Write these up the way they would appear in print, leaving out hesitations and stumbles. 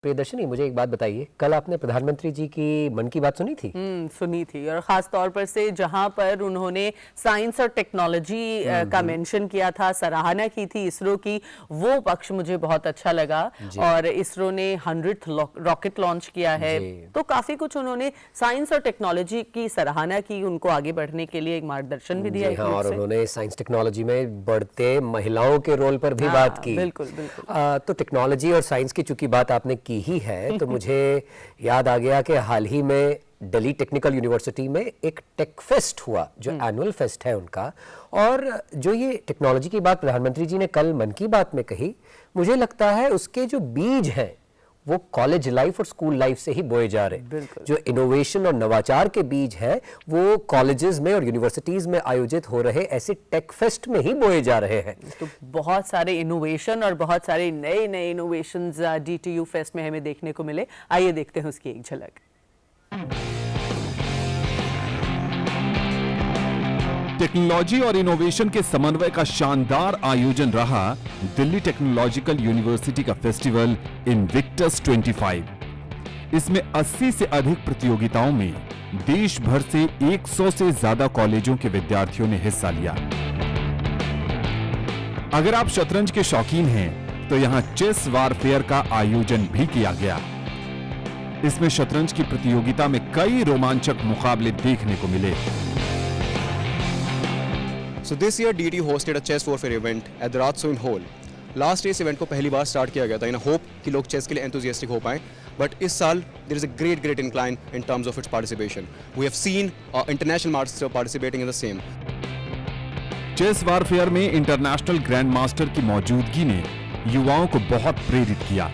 प्रियदर्शनी, मुझे एक बात बताइए, कल आपने प्रधानमंत्री जी की मन की बात सुनी थी? सुनी थी, और खास तौर पर से जहां पर उन्होंने साइंस और टेक्नोलॉजी का मेंशन किया था, सराहना की थी इसरो की, वो पक्ष मुझे बहुत अच्छा लगा। और इसरो ने 100th रॉकेट लॉन्च किया है, तो काफी कुछ उन्होंने साइंस और टेक्नोलॉजी की सराहना की, उनको आगे बढ़ने के लिए एक मार्गदर्शन भी दिया। हाँ, और उन्होंने साइंस टेक्नोलॉजी में बढ़ते महिलाओं के रोल पर भी बात की। बिल्कुल बिल्कुल। तो टेक्नोलॉजी और साइंस की चूंकि बात आपने की ही है, तो मुझे याद आ गया कि हाल ही में दिल्ली टेक्निकल यूनिवर्सिटी में एक टेक फेस्ट हुआ, जो एनुअल फेस्ट है उनका। और जो ये टेक्नोलॉजी की बात प्रधानमंत्री जी ने कल मन की बात में कही, मुझे लगता है उसके जो बीज हैं वो कॉलेज लाइफ और स्कूल लाइफ से ही बोए जा रहे हैं। जो इनोवेशन और नवाचार के बीज हैं वो कॉलेजेस में और यूनिवर्सिटीज में आयोजित हो रहे ऐसे टेक फेस्ट में ही बोए जा रहे हैं। तो बहुत सारे इनोवेशन और बहुत सारे नए नए इनोवेशंस DTU फेस्ट में हमें देखने को मिले। आइए देखते हैं उसकी एक झलक। टेक्नोलॉजी और इनोवेशन के समन्वय का शानदार आयोजन रहा दिल्ली टेक्नोलॉजिकल यूनिवर्सिटी का फेस्टिवल इनविक्टस 25। इसमें 80 से अधिक प्रतियोगिताओं में देश भर से 100 से ज्यादा कॉलेजों के विद्यार्थियों ने हिस्सा लिया। अगर आप शतरंज के शौकीन हैं, तो यहां चेस वारफेयर का आयोजन भी किया गया। इसमें शतरंज की प्रतियोगिता में कई रोमांचक मुकाबले देखने को मिले। So this year DT hosted a chess warfare event at the Ratsoin Hall. Last year इस event को पहली बार स्टार्ट किया गया था इन होप कि लोग चेस के लिए enthusiastic हो पाएं, but इस साल there is a great incline in terms of its participation. We have seen international masters participating in the same. Chess warfare में इंटरनेशनल ग्रैंड मास्टर की मौजूदगी ने युवाओं को बहुत प्रेरित किया।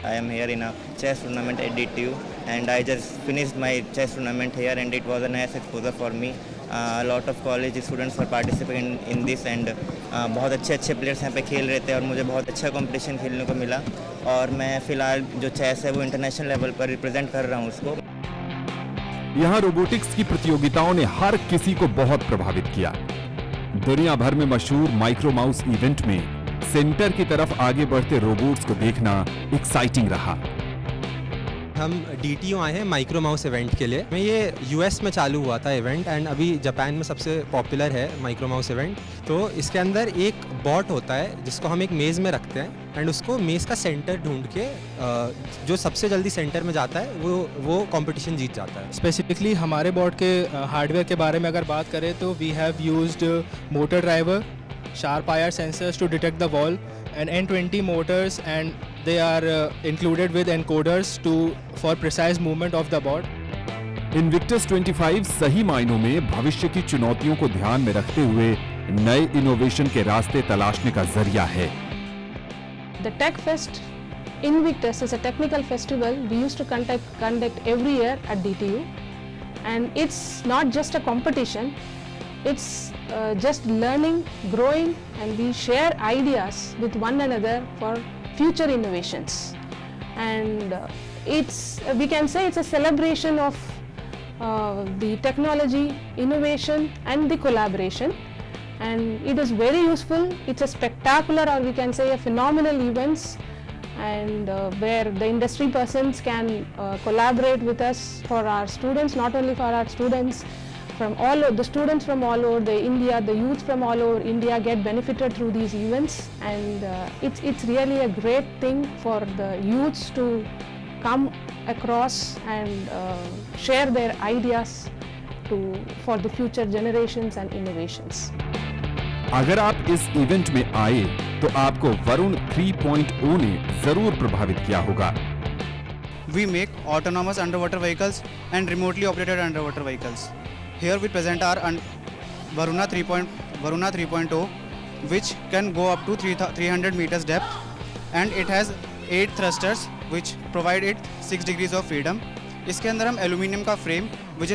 I am here in a chess tournament at DTU and I just finished my chess tournament here and it was a nice exposure for me. A lot of college students are participating in this and बहुत अच्छे players यहाँ पे खेल रहे थे और मुझे बहुत अच्छा कंपटीशन खेलने को मिला। और मैं फिलहाल जो चेस है वो इंटरनेशनल लेवल पर रिप्रेजेंट कर रहा हूँ उसको। यहाँ रोबोटिक्स की प्रतियोगिताओं ने हर किसी को बहुत प्रभावित किया। दुनिया भर में मशहूर माइक्रो माउस इवेंट में सेंटर की तरफ आगे बढ़ते रोबोट्स को देखना एक्साइटिंग रहा। हम DTU आए हैं माइक्रो माउस इवेंट के लिए। ये US में चालू हुआ था इवेंट एंड अभी जापान में सबसे पॉपुलर है माइक्रो माउस इवेंट। तो इसके अंदर एक बॉट होता है जिसको हम एक मेज़ में रखते हैं एंड उसको मेज़ का सेंटर ढूंढ के जो सबसे जल्दी सेंटर में जाता है वो कंपटीशन जीत जाता है। स्पेसिफिकली हमारे बॉट के हार्डवेयर के बारे में अगर बात करें तो we have used motor driver, sharp IR sensors to detect the wall and N20 motors and they are included with encoders for precise movement of the board. Invictus 25 सही मायनों में भविष्य की चुनौतियों को ध्यान में रखते हुए नए इनोवेशन के रास्ते तलाशने का जरिया है। The Tech Fest Invictus is a technical festival we used to conduct every year at DTU and it's not just a competition. It's just learning, growing, and we share ideas with one another for future innovations. And we can say it's a celebration of the technology, innovation, and the collaboration. And it is very useful. It's a spectacular, or we can say a phenomenal events, and where the industry persons can collaborate with us for our students, not only for our students. From all the students from all over India, the youth from all over India get benefited through these events, and it's really a great thing for the youths to come across and share their ideas for the future generations and innovations. अगर आप इस event में आए तो आपको वरुण 3.0 ने जरूर प्रभावित किया होगा। We make autonomous underwater vehicles and remotely operated underwater vehicles. Here we present our Varuna 3.0, which can go up to 300 meters depth, and it has 8 thrusters which provide it 6 degrees of freedom. इसके अंदर हम aluminium का frame which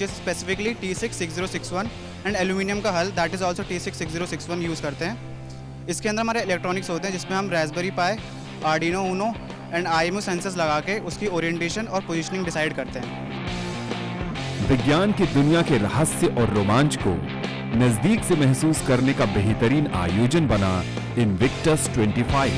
is specifically T66061 and aluminium का हल that is also T66061 use करते हैं। इसके अंदर हमारे इलेक्ट्रॉनिक्स होते हैं जिसमें हम Raspberry pi, Arduino Uno and IMU sensors लगा के उसकी ओरिएंटेशन और पोजीशनिंग डिसाइड करते हैं। विज्ञान की दुनिया के रहस्य और रोमांच को नजदीक से महसूस करने का बेहतरीन आयोजन बना इनविक्टस 25।